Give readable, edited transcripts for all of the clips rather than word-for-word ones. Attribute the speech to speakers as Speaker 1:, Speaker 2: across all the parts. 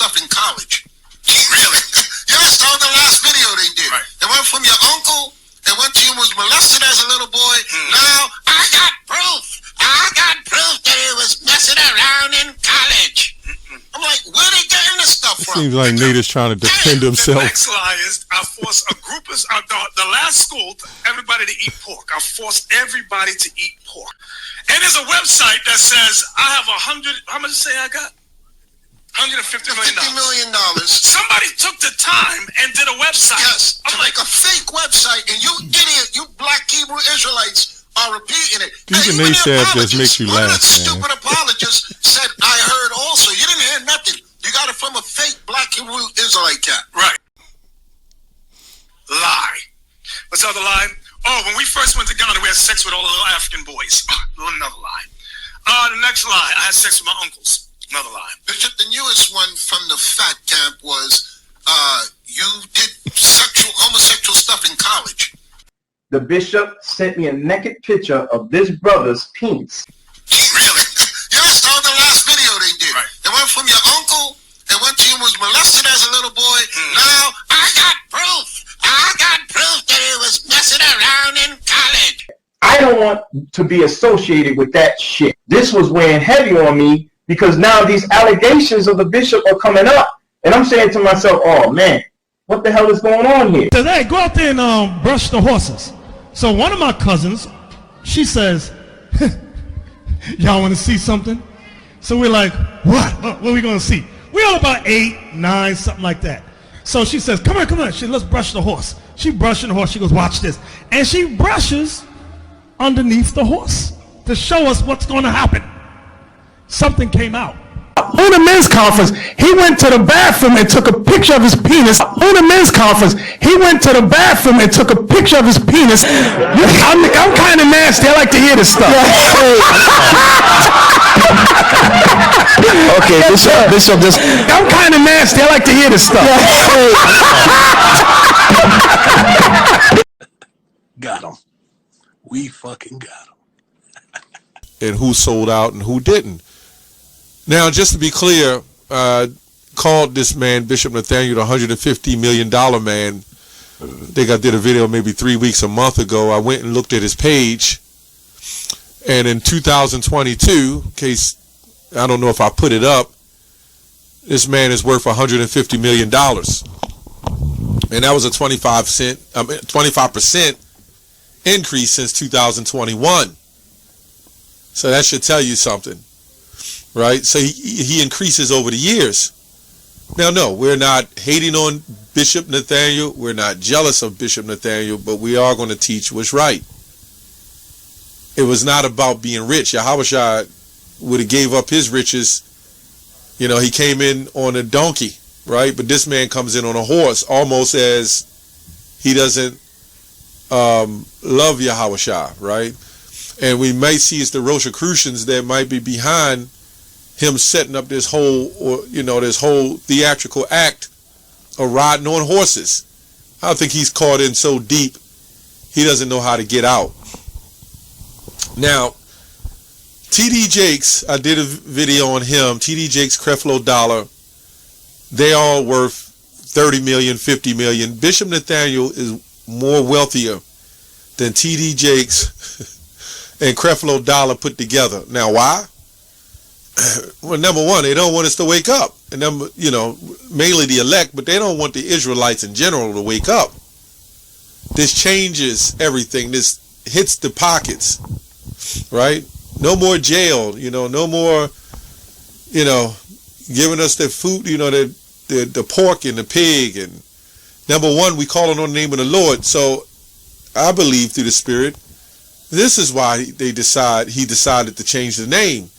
Speaker 1: stuff in college. Really? Yes, that was the last video they did. Right. It went from your uncle, it went to you was molested as a little boy. Now, I got proof. I got proof that he was messing around in college. I'm like, where are they getting this stuff from?
Speaker 2: Seems like Nate is trying to defend himself.
Speaker 3: The next lie is I force a group of the last school, everybody to eat pork. I forced everybody to eat pork. And there's a website that says I have 100. How much did I say I got? $150 million.
Speaker 1: $50 million.
Speaker 3: Somebody took the time and did a website.
Speaker 1: Yes, I'm like a fake website, and you idiot, you black Hebrew Israelites are repeating it.
Speaker 2: Even they said just makes you laugh, man.
Speaker 1: Stupid apologist said, I heard also. You didn't hear nothing. You got it from a fake black Hebrew Israelite cat.
Speaker 3: Right. Lie. What's the other lie? Oh, when we first went to Ghana, we had sex with all the little African boys. Another lie. The next lie, I had sex with my uncles. Another lie.
Speaker 1: Bishop, the newest one from the fat camp was you did homosexual stuff in college.
Speaker 4: The bishop sent me a naked picture of this brother's penis.
Speaker 1: Really? Yes, that was the last video they did. Right. It went from your uncle, it went to you was molested as a little boy. Now, I got proof. I got proof that he was messing around in college.
Speaker 4: I don't want to be associated with that shit. This was weighing heavy on me because now these allegations of the bishop are coming up. And I'm saying to myself, oh man, what the hell is going on here?
Speaker 5: So they go out there and brush the horses. So one of my cousins, she says, y'all want to see something? So we're like, what are we going to see? We're all about 8, 9, something like that. So she says, come on. She, let's brush the horse. She brushing the horse. She goes, watch this. And she brushes underneath the horse to show us what's going to happen. Something came out.
Speaker 6: On the men's conference, he went to the bathroom and took a picture of his penis. On the men's conference, he went to the bathroom and took a picture of his penis. I'm kind of nasty. I like to hear this stuff. Okay, Bishop, this. I'm kind of nasty. I like to hear this stuff.
Speaker 7: Got him. We fucking got him.
Speaker 2: And who sold out and who didn't. Now, just to be clear, called this man, Bishop Nathaniel, the $150 million man. I think I did a video maybe 3 weeks, a month ago. I went and looked at his page. And in 2022, in case, I don't know if I put it up, this man is worth $150 million. And that was a 25% increase since 2021. So that should tell you something. Right? So he increases over the years. Now, no, we're not hating on Bishop Nathaniel. We're not jealous of Bishop Nathaniel, but we are going to teach what's right. It was not about being rich. Yahushua would have gave up his riches. You know, he came in on a donkey, right? But this man comes in on a horse, almost as he doesn't love Yahushua, right? And we may see it's the Rosicrucians that might be behind him setting up this whole, this whole theatrical act of riding on horses. I think he's caught in so deep, he doesn't know how to get out. Now, T.D. Jakes, I did a video on him. T.D. Jakes, Creflo Dollar, they all worth 30 million, 50 million. Bishop Nathaniel is more wealthier than T.D. Jakes and Creflo Dollar put together. Now, why? Well, number one, they don't want us to wake up. And number, mainly the elect, but they don't want the Israelites in general to wake up. This changes everything. This hits the pockets, right? No more jail, no more, giving us the food, the pork and the pig. And number one, we calling on the name of the Lord. So I believe through the Spirit, this is why he decided to change the name.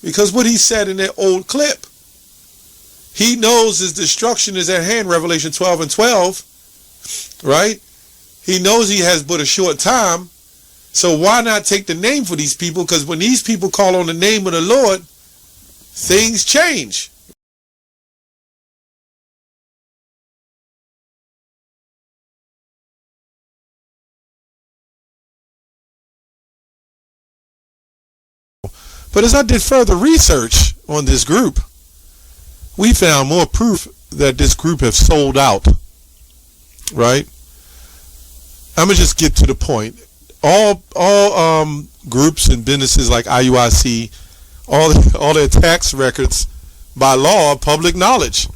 Speaker 2: Because what he said in that old clip, he knows his destruction is at hand, Revelation 12:12, right? He knows he has but a short time. So why not take the name for these people? Because when these people call on the name of the Lord, things change. But as I did further research on this group, we found more proof that this group have sold out, right? I'm gonna just get to the point. All groups and businesses like IUIC, all their tax records by law are public knowledge.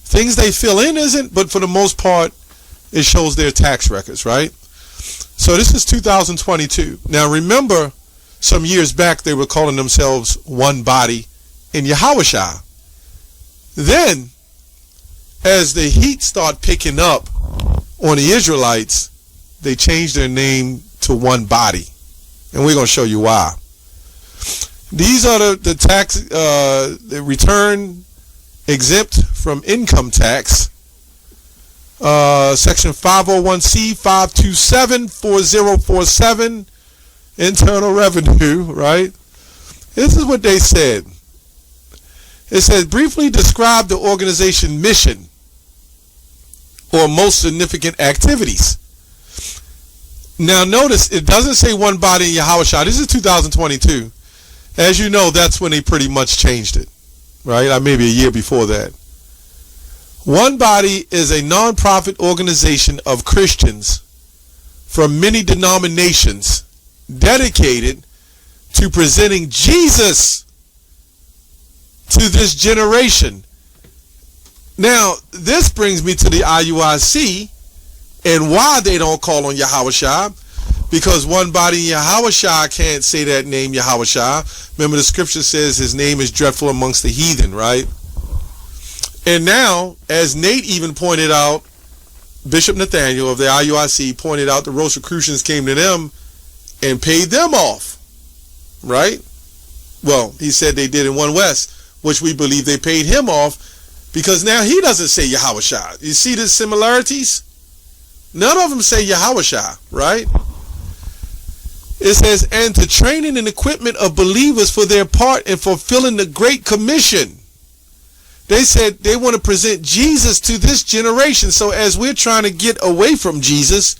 Speaker 2: Things they fill in isn't, but for the most part, it shows their tax records, right? So this is 2022. Now remember, some years back they were calling themselves One Body in Yahushua. Then, as the heat start picking up on the Israelites, they changed their name to One Body, and we're going to show you why. These are the tax, the return exempt from income tax, section 501c 5274047, internal revenue, right? This is what they said. It says, briefly describe the organization mission or most significant activities. Now notice, it doesn't say One Body in Yahushua. This is 2022. As you know, that's when they pretty much changed it, right? Maybe a year before that. One Body is a non-profit organization of Christians from many denominations dedicated to presenting Jesus to this generation. Now, this brings me to the IUIC and why they don't call on Yahushua, because One Body in Yahushua can't say that name Yahushua. Remember, the scripture says his name is dreadful amongst the heathen, right? And now, as Nate even pointed out, Bishop Nathaniel of the IUIC pointed out, the Rosicrucians came to them and paid them off, right? Well, he said they did in One West, which we believe they paid him off, because now he doesn't say Yahushua. You see the similarities? None of them say Yahushua, right? It says, and to training and equipment of believers for their part in fulfilling the Great Commission. They said they want to present Jesus to this generation. So as we're trying to get away from Jesus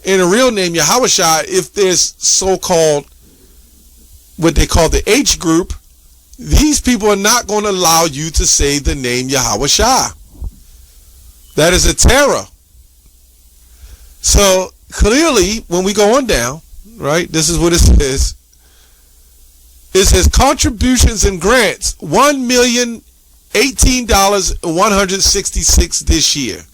Speaker 2: in a real name, Yahushua, if there's so-called, what they call the H group, these people are not going to allow you to say the name Yahushua. That is a terror. So clearly, when we go on down, right, this is what it says. It says contributions and grants, $1,018,166 this year.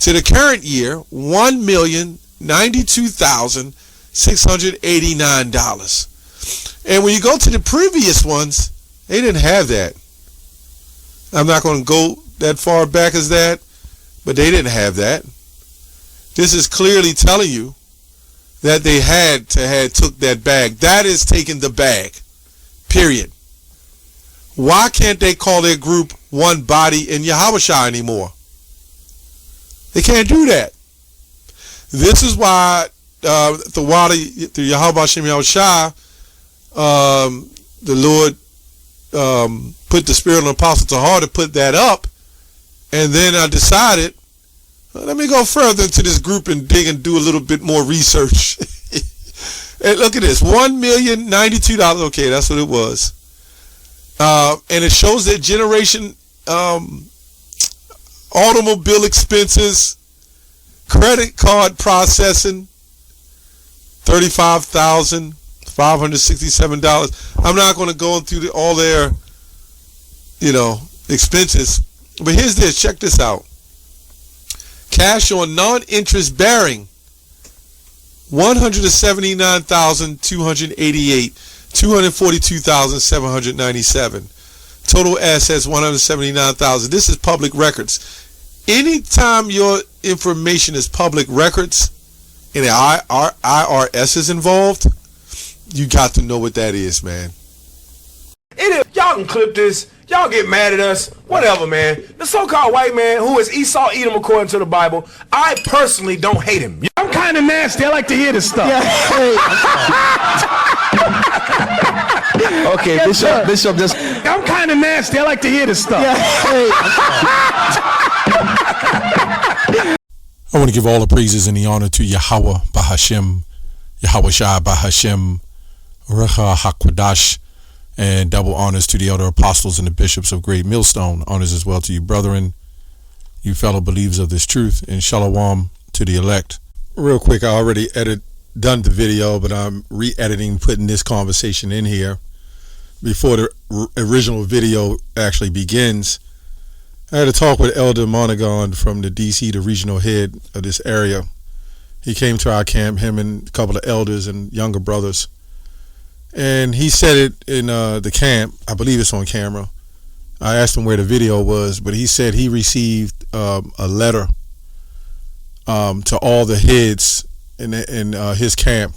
Speaker 2: To the current year, $1,092,689. And when you go to the previous ones, they didn't have that. I'm not going to go that far back as that, but they didn't have that. This is clearly telling you that they had took that bag. That is taking the bag, period. Why can't they call their group One Body in Yahushua anymore? They can't do that. This is why the Yahweh Hashem Yahushua, the Lord put the Spirit on the Apostle to heart to put that up, and then I decided, well, let me go further into this group and dig and do a little bit more research. And look at this, $1,092,000. Okay, that's what it was. And it shows that generation automobile expenses, credit card processing, $35,567. I'm not going to go through all their, expenses. But here's this. Check this out. Cash on non-interest bearing, $179,288, $242,797. Total assets, $179,000. This is public records. Anytime your information is public records and the IRS is involved, you got to know what that is, man.
Speaker 8: Y'all can clip this. Y'all get mad at us. Whatever, man. The so-called white man who is Esau Edom according to the Bible, I personally don't hate him.
Speaker 6: I'm kind of nasty. I like to hear this stuff.
Speaker 8: Okay, Bishop just...
Speaker 6: I'm kind of nasty. I like to hear this stuff.
Speaker 9: I want to give all the praises and the honor to Yahweh Bahashem, Yahweh Shai Bahashem, Recha HaKodash, And double honors to the elder apostles and the bishops of Great Millstone. Honors as well to you, brethren, you fellow believers of this truth. And shalom to the elect. Real quick, I already done the video, but I'm re-editing, putting this conversation in here before the original video actually begins. I had a talk with Elder Monaghan from the DC, the regional head of this area. He came to our camp, him and a couple of elders and younger brothers. And he said it in the camp. I believe it's on camera. I asked him where the video was, but he said he received a letter to all the heads in his camp.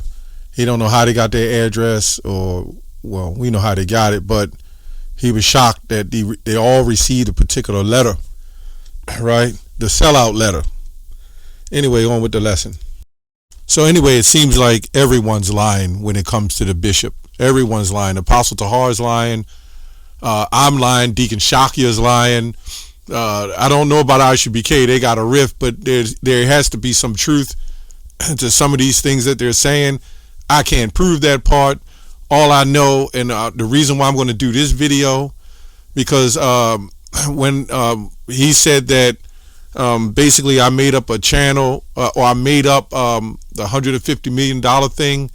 Speaker 9: He don't know how they got their address, or, well, we know how they got it, but he was shocked that they all received a particular letter, right? The sellout letter. Anyway, on with the lesson. So anyway, it seems like everyone's lying when it comes to the bishop. Everyone's lying. Apostle Tahar is lying. I'm lying. Deacon Shakia is lying. I don't know about IUIC. They got a rift, but there has to be some truth to some of these things that they're saying. I can't prove that part. All I know, and the reason why I'm going to do this video, because when he said that basically I made up a channel, or I made up the $150 million thing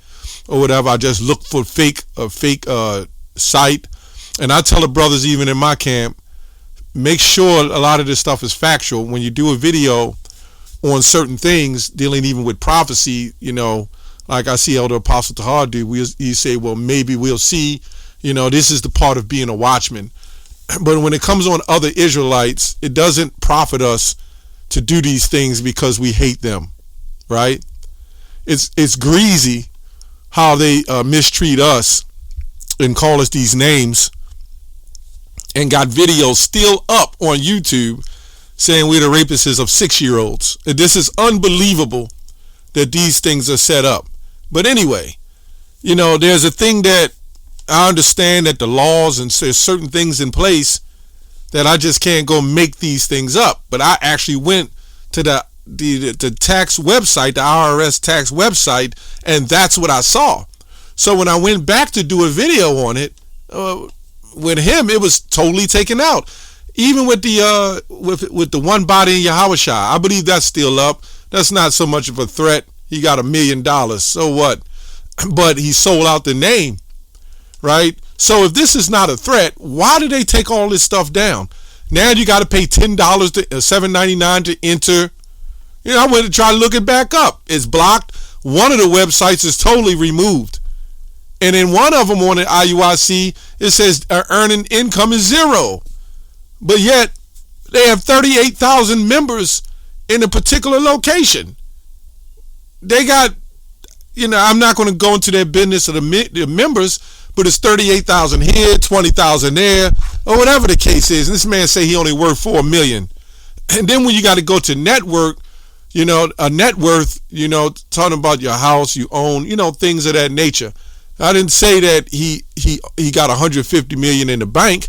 Speaker 9: or whatever. I just looked for a fake site. And I tell the brothers even in my camp, make sure a lot of this stuff is factual. When you do a video on certain things dealing even with prophecy, you know, like I see Elder Apostle Tahar do, you say, well, maybe we'll see, you know, this is the part of being a watchman. But when it comes on other Israelites, it doesn't profit us to do these things because we hate them, right? It's greasy how they mistreat us and call us these names, and got videos still up on YouTube saying we're the rapists of 6-year-olds. This is unbelievable that these things are set up. But anyway, you know, there's a thing that I understand, that the laws and there's certain things in place that I just can't go make these things up. But I actually went to the tax website, the IRS tax website, and that's what I saw. So when I went back to do a video on it, with him, it was totally taken out. Even with the with the one body in Yahushua, I believe that's still up. That's not so much of a threat. He got $1 million, so what? But he sold out the name, right? So if this is not a threat, why did they take all this stuff down? Now you got to pay $10 to $7.99 to enter. You know, I went to try to look it back up. It's blocked. One of the websites is totally removed. And in one of them on the IUIC, it says earning income is 0. But yet, they have 38,000 members in a particular location. They got, you know, I'm not going to go into their business of the members, but it's 38,000 here, 20,000 there, or whatever the case is. And this man say he only worth $4 million. And then when you got to go to network, you know, a net worth, you know, talking about your house, you own, you know, things of that nature. I didn't say that he got $150 million in the bank,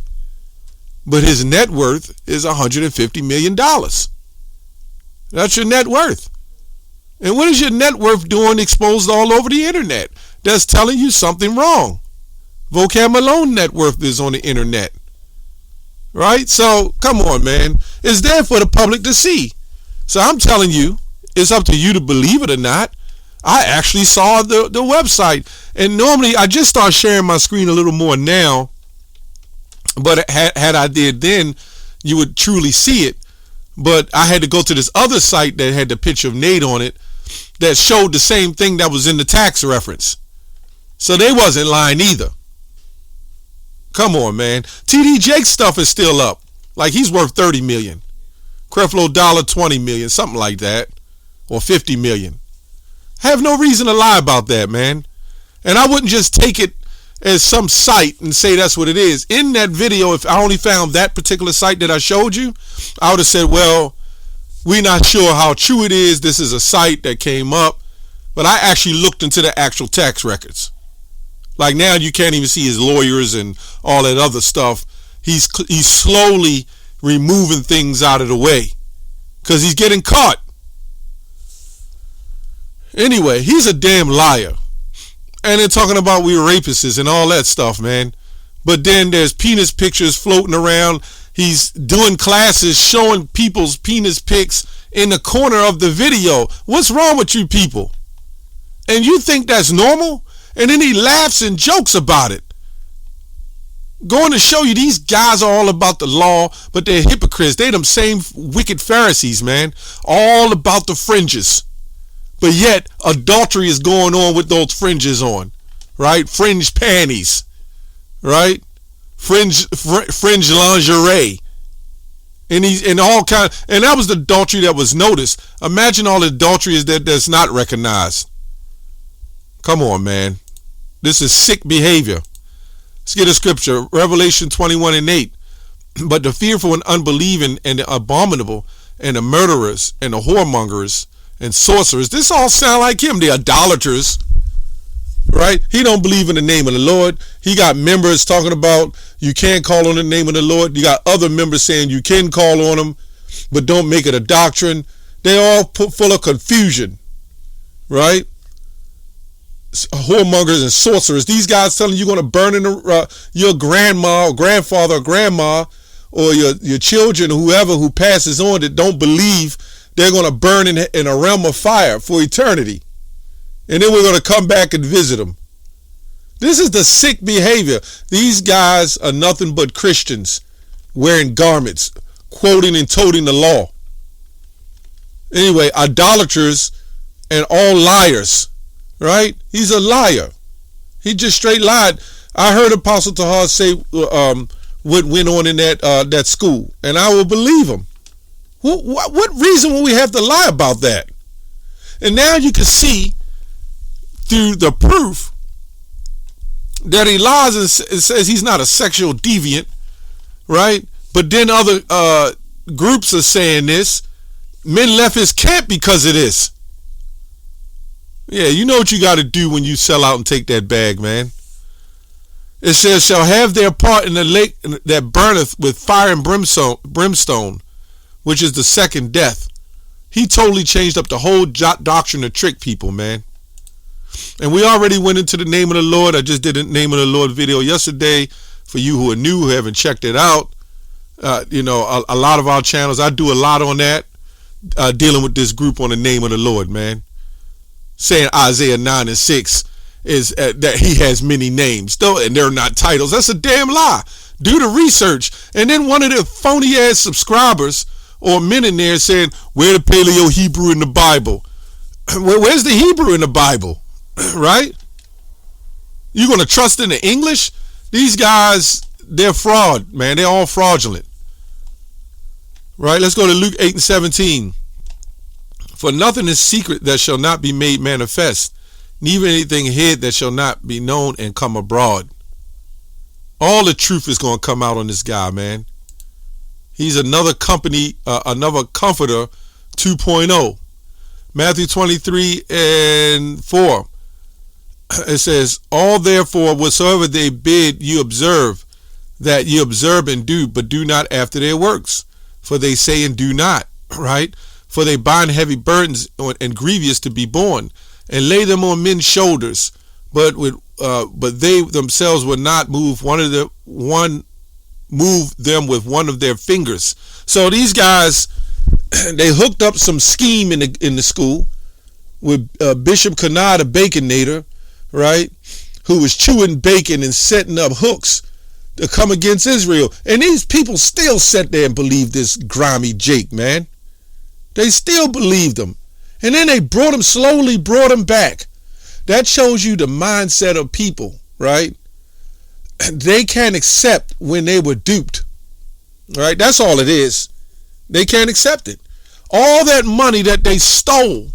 Speaker 9: but his net worth is $150 million. That's your net worth. And what is your net worth doing exposed all over the internet? That's telling you something wrong. Vocab Malone net worth is on the internet. Right? So, come on, man. It's there for the public to see. So I'm telling you, it's up to you to believe it or not. I actually saw the website. And normally, I just start sharing my screen a little more now. But had I did then, you would truly see it. But I had to go to this other site that had the picture of Nate on it that showed the same thing that was in the tax reference. So they wasn't lying either. Come on, man. TD Jake's stuff is still up. Like he's worth $30 million. Creflo Dollar $20 million, something like that. Or $50 million. I have no reason to lie about that, man. And I wouldn't just take it as some site and say that's what it is. In that video, if I only found that particular site that I showed you, I would have said, well, we're not sure how true it is. This is a site that came up. But I actually looked into the actual tax records. Like now you can't even see his lawyers and all that other stuff. He's slowly removing things out of the way because he's getting caught. Anyway, he's a damn liar. And they're talking about we rapists and all that stuff, man.
Speaker 2: But then there's penis pictures floating around. He's doing classes showing people's penis pics in the corner of the video. What's wrong with you people? And you think that's normal? And then he laughs and jokes about it. Going to show you these guys are all about the law, but they're hypocrites. They them same wicked Pharisees, man. All about the fringes. But yet, adultery is going on with those fringes on. Right? Fringe panties. Right? Fringe lingerie. And all kind, and that was the adultery that was noticed. Imagine all the adultery is that's not recognized. Come on, man. This is sick behavior. Let's get a scripture. Revelation 21:8. But the fearful and unbelieving and the abominable and the murderers and the whoremongers and sorcerers. This all sound like him. The idolaters. Right? He don't believe in the name of the Lord. He got members talking about you can't call on the name of the Lord. You got other members saying you can call on him, but don't make it a doctrine. They all put full of confusion. Right? Whoremongers and sorcerers. These guys telling you you're going to burn in your grandma or grandfather or grandma or your children or whoever who passes on that don't believe, they're going to burn in a realm of fire for eternity. And then we're going to come back and visit them. This is the sick behavior. These guys are nothing but Christians wearing garments, quoting and toting the law. Anyway, idolaters and all liars. Right? He's a liar. He just straight lied. I heard Apostle Tahar say what went on in that school, and I will believe him. What reason would we have to lie about that? And now you can see through the proof that he lies and says he's not a sexual deviant, right? But then other groups are saying this. Men left his camp because of this. Yeah, you know what you got to do when you sell out and take that bag, man. It says, shall have their part in the lake that burneth with fire and brimstone, which is the second death. He totally changed up the whole doctrine to trick people, man. And we already went into the name of the Lord. I just did a name of the Lord video yesterday. For you who are new, who haven't checked it out, a lot of our channels, I do a lot on that, dealing with this group on the name of the Lord, man. Saying Isaiah 9:6 is that he has many names, though, and they're not titles. That's a damn lie. Do the research. And then one of the phony ass subscribers or men in there saying, where the Paleo Hebrew in the Bible? Where's the Hebrew in the Bible? Right? You gonna trust in the English? These guys, they're fraud, man. They're all fraudulent. Right? Let's go to Luke 8:17. For nothing is secret that shall not be made manifest, neither anything hid that shall not be known and come abroad. All the truth is going to come out on this guy, man. He's another comforter 2.0. Matthew 23:4. It says, all therefore whatsoever they bid you observe, that you observe and do, but do not after their works. For they say and do not, right? For they bind heavy burdens and grievous to be borne, and lay them on men's shoulders, but they themselves will not move move them with one of their fingers. So these guys, they hooked up some scheme in the school with Bishop Kanah, the Baconator, right, who was chewing bacon and setting up hooks to come against Israel. And these people still sat there and believed this grimy Jake, man. They still believed him. And then they slowly brought him back. That shows you the mindset of people, right? They can't accept when they were duped, right? That's all it is. They can't accept it. All that money that they stole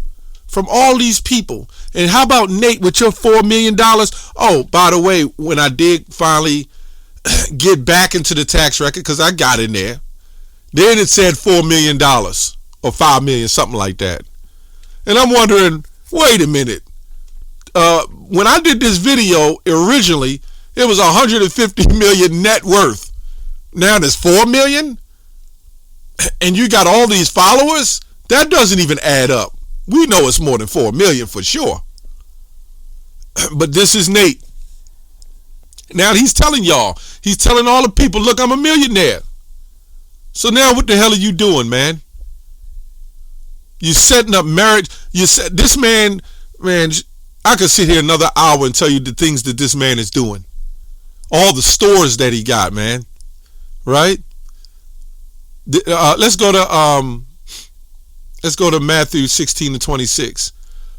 Speaker 2: from all these people. And how about Nate with your $4 million? Oh, by the way, when I did finally get back into the tax record, because I got in there, then it said $4 million or $5 million, something like that. And I'm wondering, wait a minute. When I did this video originally, it was 150 million net worth. Now there's 4 million? And you got all these followers? That doesn't even add up. We know it's more than 4 million for sure. But this is Nate. Now he's telling y'all, He's telling all the people, look, I'm a millionaire. So now what the hell are you doing, man? You setting up marriage. This man, I could sit here another hour and tell you the things that this man is doing. All the stores that he got, man. Right? Let's go to Matthew 16:26.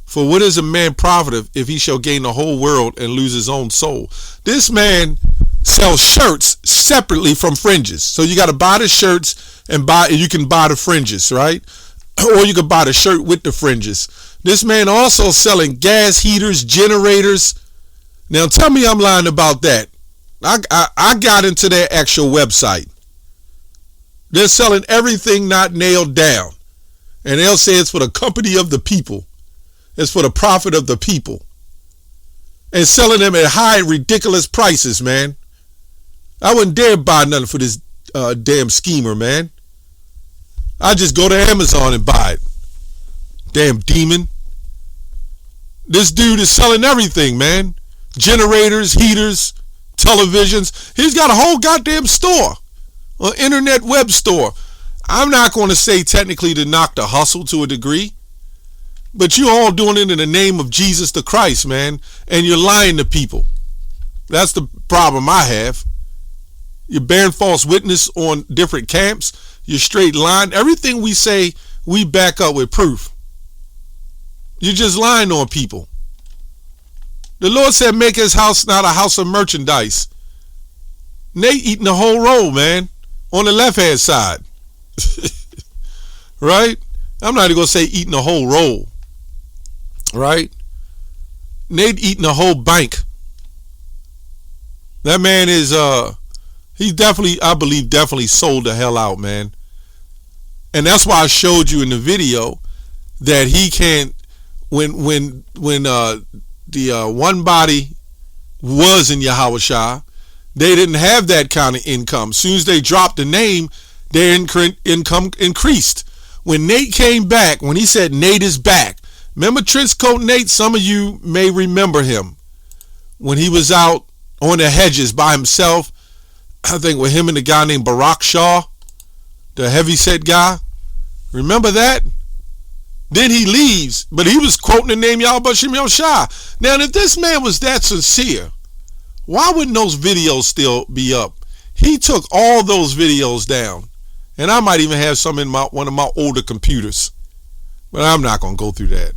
Speaker 2: For what is a man profiteth if he shall gain the whole world and lose his own soul? This man sells shirts separately from fringes. So you got to buy the shirts and you can buy the fringes, right? Or you can buy the shirt with the fringes. This man also selling gas heaters, generators. Now tell me I'm lying about that. I got into their actual website. They're selling everything not nailed down. And they'll say it's for the company of the people. It's for the profit of the people. And selling them at high, ridiculous prices, man. I wouldn't dare buy nothing for this damn schemer, man. I just go to Amazon and buy it. Damn demon. This dude is selling everything, man. Generators, heaters, televisions. He's got a whole goddamn store. An internet web store. I'm not going to say technically to knock the hustle to a degree. But you all doing it in the name of Jesus the Christ, man. And you're lying to people. That's the problem I have. You're bearing false witness on different camps. You're straight lying. Everything we say, we back up with proof. You're just lying on people. The Lord said, make his house not a house of merchandise. Nate eating the whole roll, man. On the left-hand side. Right? I'm not even going to say eating the whole roll. Right? Nate eating the whole bank. That man is, he definitely, I believe, definitely sold the hell out, man. And that's why I showed you in the video that he can't, when the one body was in Yahushua, they didn't have that kind of income. As soon as they dropped the name, their income increased. When Nate came back, when he said Nate is back, remember Trenchcoat Nate? Some of you may remember him when he was out on the hedges by himself. I think with him and the guy named Barack Shaw, the heavyset guy. Remember that? Then he leaves, but he was quoting the name Yahweh Shah. Now, if this man was that sincere, why wouldn't those videos still be up? He took all those videos down, and I might even have some in one of my older computers, but I'm not going to go through that.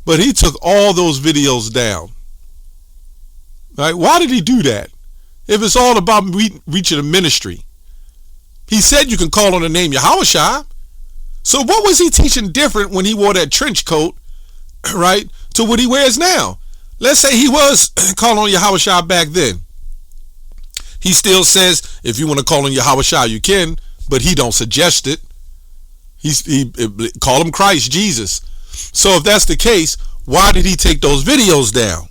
Speaker 2: But he took all those videos down. Right? Why did he do that? If it's all about reaching a ministry. He said you can call on the name Yahushua. So what was he teaching different when he wore that trench coat, right, to what he wears now? Let's say he was calling on Yahushua back then. He still says if you want to call on Yahushua, you can, but he don't suggest it. He call him Christ Jesus. So if that's the case, why did he take those videos down?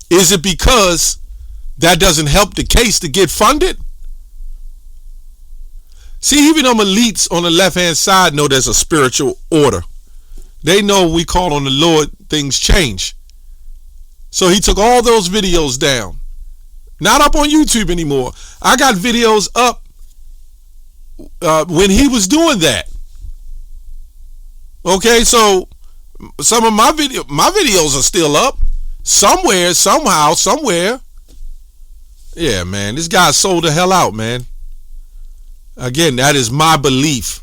Speaker 2: Is it because that doesn't help the case to get funded? See, even them elites on the left-hand side know there's a spiritual order. They know we call on the Lord, things change. So he took all those videos down. Not up on YouTube anymore. I got videos up when he was doing that. Okay, so some of my videos are still up. Somewhere, somehow, somewhere. Yeah, man, this guy sold the hell out, man. Again, that is my belief.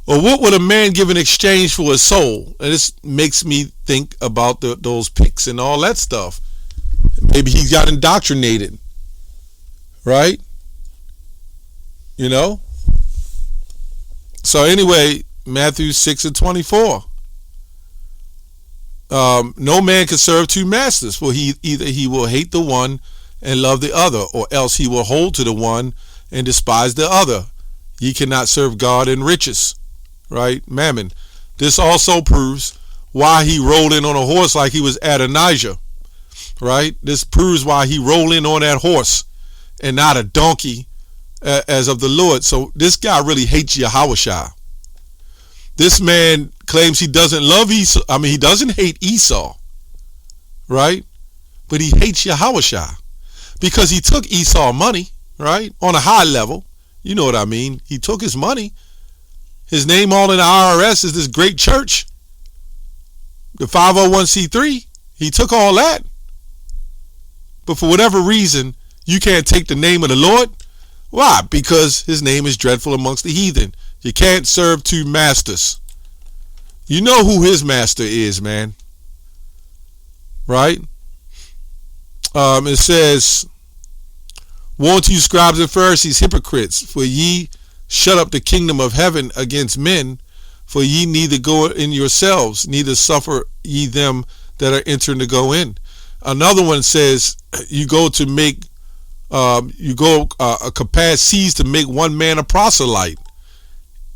Speaker 2: Or what would a man give in exchange for his soul? And this makes me think about those pics and all that stuff. Maybe he got indoctrinated, right? You know? So anyway, Matthew 6:24. No man can serve two masters, for either he will hate the one and love the other, or else he will hold to the one and despise the other. Ye cannot serve God and riches, right? Mammon. This also proves why he rolled in on a horse like he was Adonijah, right? This proves why he rolled in on that horse and not a donkey as of the Lord. So this guy really hates Yahushua. This man claims he doesn't love Esau. I mean, he doesn't hate Esau, right? But he hates Yahushua because he took Esau money, right? On a high level. You know what I mean? He took his money. His name all in the IRS is this great church. The 501c3. He took all that. But for whatever reason, you can't take the name of the Lord. Why? Because his name is dreadful amongst the heathen. You can't serve two masters. You know who his master is, man. Right? It says, woe unto you, scribes and Pharisees, hypocrites, for ye shut up the kingdom of heaven against men, for ye neither go in yourselves, neither suffer ye them that are entering to go in. Another one says, you go to make, seas to make one man a proselyte,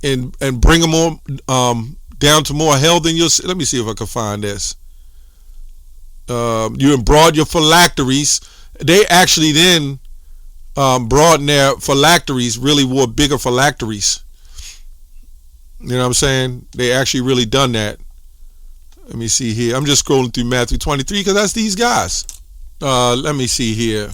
Speaker 2: and bring him on down to more hell than your. Let me see if I can find this. You embroad your phylacteries. They actually then broadened their phylacteries, really wore bigger phylacteries. You know what I'm saying? They actually really done that. Let me see here. I'm just scrolling through Matthew 23 because that's these guys. Let me see here.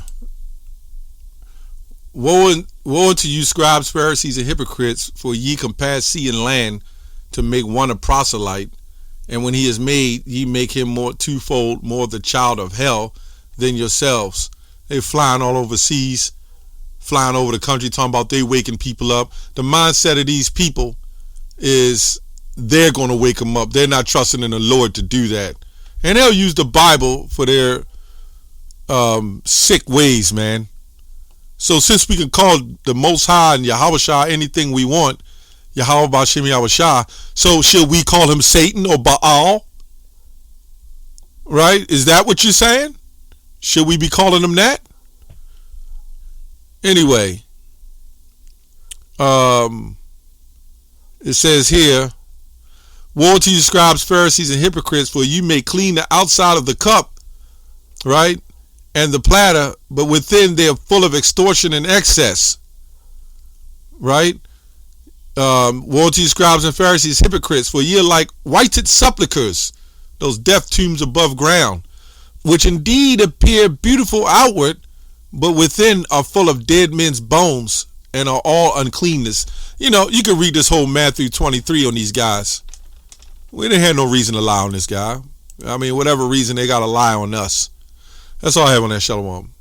Speaker 2: Woe unto you, scribes, Pharisees, and hypocrites, for ye compass sea and land to make one a proselyte, and when he is made, ye make him more twofold more the child of hell than yourselves. They flying all over seas, flying over the country, talking about they waking people up. The mindset of these people is they're going to wake them up. They're not trusting in the Lord to do that. And they'll use the Bible for their sick ways, man. So since we can call the Most High and Yahweh Shah anything we want, Yahweh Ba'Shem Yahweh Shah, so should we call him Satan or Baal? Right? Is that what you're saying? Should we be calling him that? Anyway, it says here, woe to you, scribes, Pharisees, and hypocrites, for you may clean the outside of the cup, right, and the platter, but within they are full of extortion and excess, right? Woe to you, scribes and Pharisees, hypocrites, for ye are like whited sepulchres, those death tombs above ground, which indeed appear beautiful outward, but within are full of dead men's bones and are all uncleanness. You know, you can read this whole Matthew 23 on these guys. We didn't have no reason to lie on this guy. I mean, whatever reason they got to lie on us. That's all I have on that. Shalom.